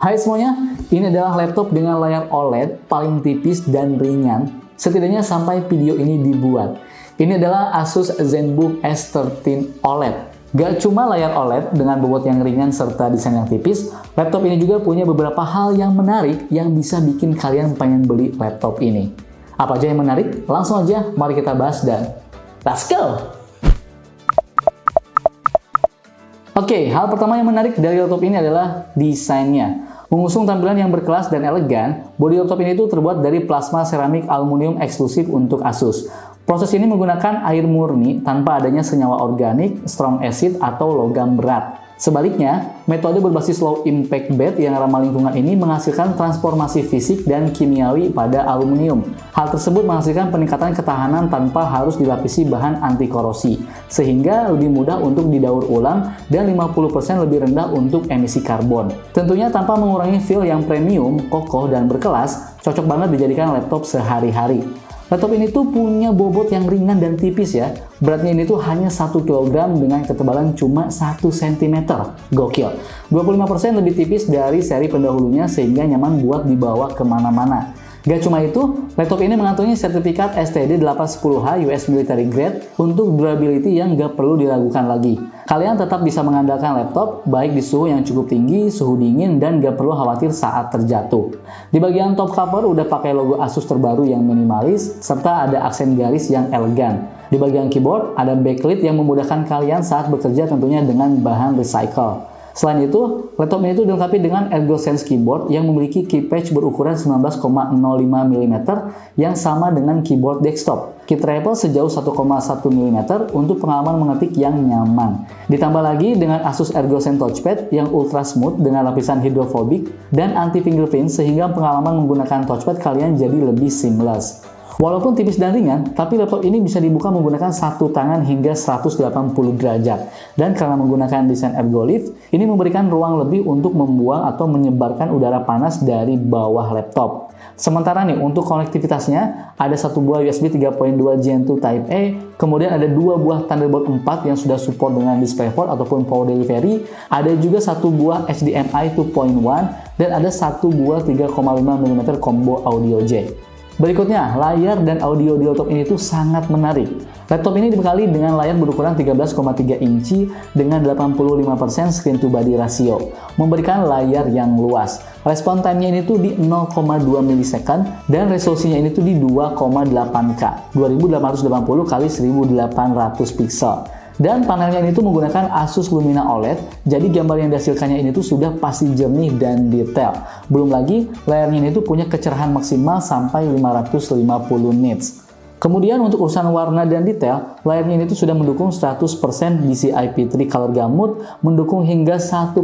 Hai semuanya, ini adalah laptop dengan layar OLED paling tipis dan ringan, setidaknya sampai video ini dibuat. Ini adalah Asus ZenBook S13 OLED. Gak cuma layar OLED dengan bobot yang ringan serta desain yang tipis, laptop ini juga punya beberapa hal yang menarik yang bisa bikin kalian pengen beli laptop ini. Apa aja yang menarik? Langsung aja mari kita bahas dan let's go! Oke, hal pertama yang menarik dari laptop ini adalah desainnya. Mengusung tampilan yang berkelas dan elegan, bodi laptop ini tuh terbuat dari plasma seramik aluminium eksklusif untuk Asus. Proses ini menggunakan air murni tanpa adanya senyawa organik, strong acid, atau logam berat. Sebaliknya, metode berbasis low impact bed yang ramah lingkungan ini menghasilkan transformasi fisik dan kimiawi pada aluminium. Hal tersebut menghasilkan peningkatan ketahanan tanpa harus dilapisi bahan anti korosi, sehingga lebih mudah untuk didaur ulang dan 50% lebih rendah untuk emisi karbon. Tentunya tanpa mengurangi feel yang premium, kokoh, dan berkelas, cocok banget dijadikan laptop sehari-hari. Laptop ini tuh punya bobot yang ringan dan tipis ya. Beratnya ini tuh hanya 1 kg dengan ketebalan cuma 1 cm. Gokil. 25% lebih tipis dari seri pendahulunya sehingga nyaman buat dibawa kemana-mana. Gak cuma itu, laptop ini mengantongi sertifikat STD 810H US Military Grade untuk durability yang gak perlu diragukan lagi. Kalian tetap bisa mengandalkan laptop baik di suhu yang cukup tinggi, suhu dingin, dan gak perlu khawatir saat terjatuh. Di bagian top cover udah pakai logo Asus terbaru yang minimalis, serta ada aksen garis yang elegan. Di bagian keyboard ada backlit yang memudahkan kalian saat bekerja tentunya dengan bahan recycle. Selain itu, laptop ini dilengkapi dengan ErgoSense keyboard yang memiliki key patch berukuran 19,05 mm yang sama dengan keyboard desktop. Key travel sejauh 1,1 mm untuk pengalaman mengetik yang nyaman. Ditambah lagi dengan Asus ErgoSense touchpad yang ultra smooth dengan lapisan hidrofobik dan anti fingerprint sehingga pengalaman menggunakan touchpad kalian jadi lebih seamless. Walaupun tipis dan ringan, tapi laptop ini bisa dibuka menggunakan satu tangan hingga 180 derajat. Dan karena menggunakan desain ErgoLift, ini memberikan ruang lebih untuk membuang atau menyebarkan udara panas dari bawah laptop. Sementara nih, untuk konektivitasnya, ada satu buah USB 3.2 Gen 2 Type A, kemudian ada dua buah Thunderbolt 4 yang sudah support dengan DisplayPort ataupun Power Delivery, ada juga satu buah HDMI 2.1, dan ada satu buah 3,5 mm combo audio jack. Berikutnya, layar dan audio di laptop ini tuh sangat menarik. Laptop ini dibekali dengan layar berukuran 13,3 inci dengan 85% screen to body ratio, memberikan layar yang luas. Respon time-nya ini tuh di 0,2 milisecond dan resolusinya ini tuh di 2,8K, 2880 x 1800 pixel. Dan panelnya ini tuh menggunakan Asus Lumina OLED, jadi gambar yang dihasilkannya ini tuh sudah pasti jernih dan detail. Belum lagi, layarnya ini tuh punya kecerahan maksimal sampai 550 nits. Kemudian untuk urusan warna dan detail, layarnya ini tuh sudah mendukung 100% DCI-P3 Color Gamut, mendukung hingga 1,07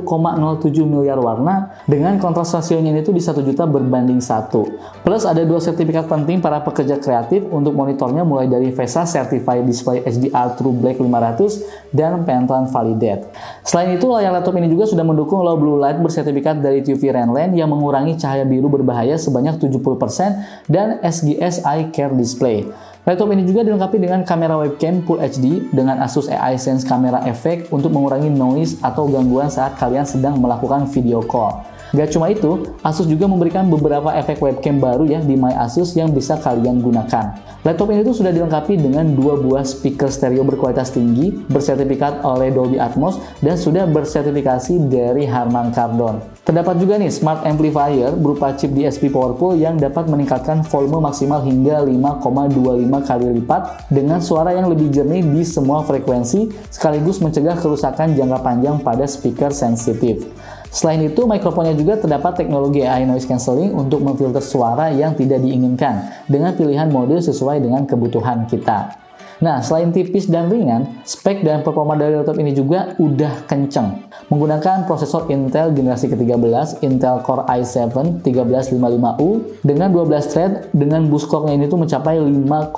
miliar warna, dengan kontras rasionya ini tuh di 1 juta berbanding 1. Plus ada 2 sertifikat penting para pekerja kreatif untuk monitornya mulai dari VESA Certified Display HDR True Black 500 dan Pantone Validate. Selain itu, layar laptop ini juga sudah mendukung Low Blue Light bersertifikat dari TUV Renland yang mengurangi cahaya biru berbahaya sebanyak 70% dan SGS Eye Care Display. Laptop ini juga dilengkapi dengan kamera webcam Full HD dengan Asus AI Sense Camera Effect untuk mengurangi noise atau gangguan saat kalian sedang melakukan video call. Gak cuma itu, Asus juga memberikan beberapa efek webcam baru ya di My Asus yang bisa kalian gunakan. Laptop ini tuh sudah dilengkapi dengan 2 buah speaker stereo berkualitas tinggi, bersertifikat oleh Dolby Atmos, dan sudah bersertifikasi dari Harman Kardon. Terdapat juga nih smart amplifier berupa chip DSP Powerful yang dapat meningkatkan volume maksimal hingga 5,25 kali lipat dengan suara yang lebih jernih di semua frekuensi, sekaligus mencegah kerusakan jangka panjang pada speaker sensitif. Selain itu, mikrofonnya juga terdapat teknologi AI Noise Cancelling untuk memfilter suara yang tidak diinginkan dengan pilihan mode sesuai dengan kebutuhan kita. Nah, selain tipis dan ringan, spek dan performa dari laptop ini juga udah kenceng. Menggunakan prosesor Intel generasi ke-13, Intel Core i7 1355U dengan 12 thread dengan boost clock-nya ini tuh mencapai 5,0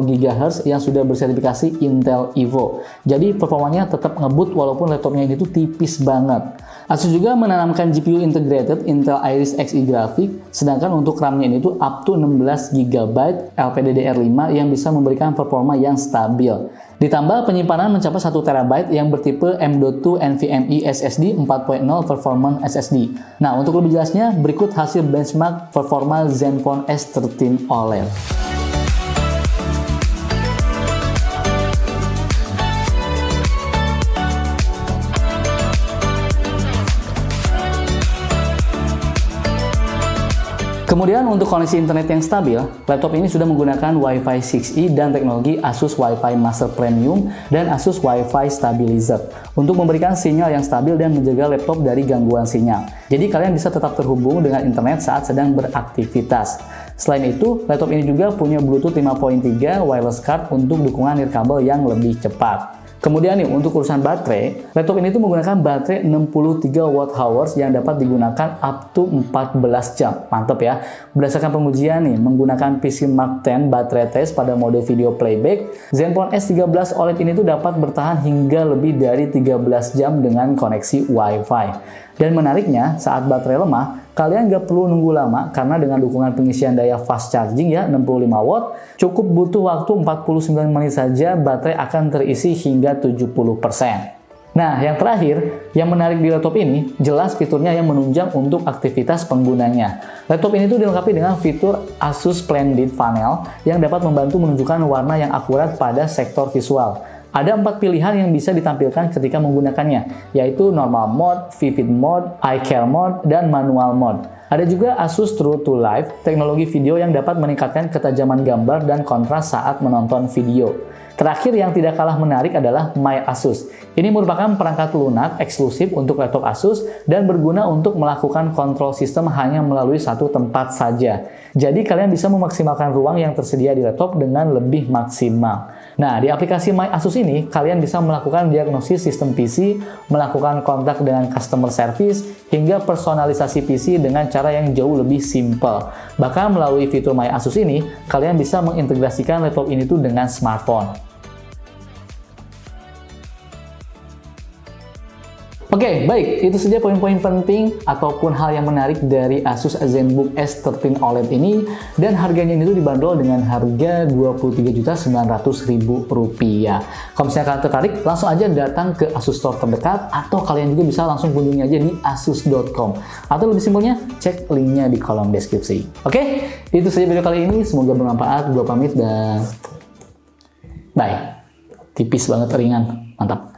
GHz yang sudah bersertifikasi Intel Evo. Jadi performanya tetap ngebut walaupun laptopnya ini tuh tipis banget. Asus juga menanamkan GPU integrated Intel Iris Xe Graphics, sedangkan untuk RAM-nya ini tuh up to 16 GB LPDDR5 yang bisa memberikan performa yang stabil. Ditambah penyimpanan mencapai 1 TB yang bertipe M.2 NVMe SSD 4.0 Performance SSD. Nah, untuk lebih jelasnya, berikut hasil benchmark performa Zenfone S13 OLED. Kemudian untuk koneksi internet yang stabil, laptop ini sudah menggunakan Wi-Fi 6E dan teknologi Asus Wi-Fi Master Premium dan Asus Wi-Fi Stabilizer untuk memberikan sinyal yang stabil dan menjaga laptop dari gangguan sinyal. Jadi kalian bisa tetap terhubung dengan internet saat sedang beraktivitas. Selain itu, laptop ini juga punya Bluetooth 5.3 wireless card untuk dukungan nirkabel yang lebih cepat. Kemudian nih, untuk urusan baterai, laptop ini tuh menggunakan baterai 63 Wh yang dapat digunakan up to 14 jam. Mantap ya. Berdasarkan pengujian nih, menggunakan PC Mark 10 baterai test pada mode video playback, Zenfone S13 OLED ini tuh dapat bertahan hingga lebih dari 13 jam dengan koneksi Wi-Fi. Dan menariknya, saat baterai lemah, kalian nggak perlu nunggu lama karena dengan dukungan pengisian daya fast charging ya 65 watt, cukup butuh waktu 49 menit saja baterai akan terisi hingga 70%. Nah, yang terakhir, yang menarik di laptop ini, jelas fiturnya yang menunjang untuk aktivitas penggunanya. Laptop ini tuh dilengkapi dengan fitur Asus Splendid Panel yang dapat membantu menunjukkan warna yang akurat pada sektor visual. Ada 4 pilihan yang bisa ditampilkan ketika menggunakannya, yaitu Normal Mode, Vivid Mode, Eye Care Mode, dan Manual Mode. Ada juga Asus True to Life, teknologi video yang dapat meningkatkan ketajaman gambar dan kontras saat menonton video. Terakhir yang tidak kalah menarik adalah My Asus. Ini merupakan perangkat lunak eksklusif untuk laptop Asus dan berguna untuk melakukan kontrol sistem hanya melalui satu tempat saja. Jadi kalian bisa memaksimalkan ruang yang tersedia di laptop dengan lebih maksimal. Nah, di aplikasi My Asus ini, kalian bisa melakukan diagnosis sistem PC, melakukan kontak dengan customer service, hingga personalisasi PC dengan cara yang jauh lebih simpel. Bahkan melalui fitur My Asus ini, kalian bisa mengintegrasikan laptop ini tuh dengan smartphone. Oke, baik. Itu saja poin-poin penting ataupun hal yang menarik dari Asus ZenBook S13 OLED ini. Dan harganya itu dibanderol dengan harga Rp23.900.000. Kalau misalnya kalian tertarik, langsung aja datang ke Asus Store terdekat. Atau kalian juga bisa langsung kunjungi aja di asus.com. Atau lebih simpelnya, cek linknya di kolom deskripsi. Oke, itu saja video kali ini. Semoga bermanfaat. Gua pamit dan bye. Tipis banget, ringan. Mantap.